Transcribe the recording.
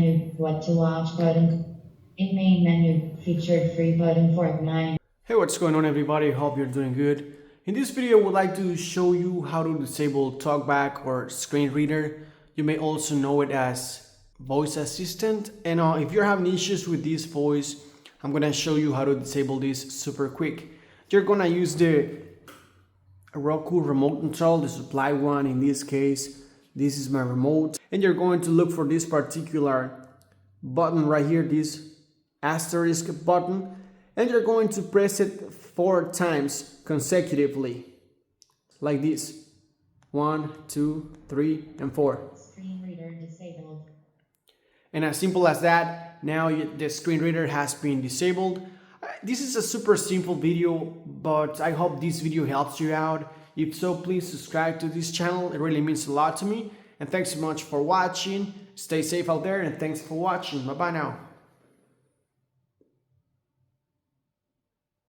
What to watch button. In main menu, featured free button Fortnite. Hey, what's going on everybody? Hope you're doing good. In this video, I would like to show you how to disable talkback or screen reader. You may also know it as voice assistant. And if you're having issues with this voice, I'm gonna show you how to disable this super quick. You're gonna use the Roku remote control, the supply one in this case. This is my remote. And you're going to look for this particular button right here, this asterisk button, and you're going to press it 4 times consecutively, like this. 1, 2, 3, and 4. Screen reader disabled. And as simple as that, now the screen reader has been disabled. This is a super simple video, but I hope this video helps you out. If so, please subscribe to this channel. It really means a lot to me. And thanks so much for watching. Stay safe out there and thanks for watching. Bye bye now.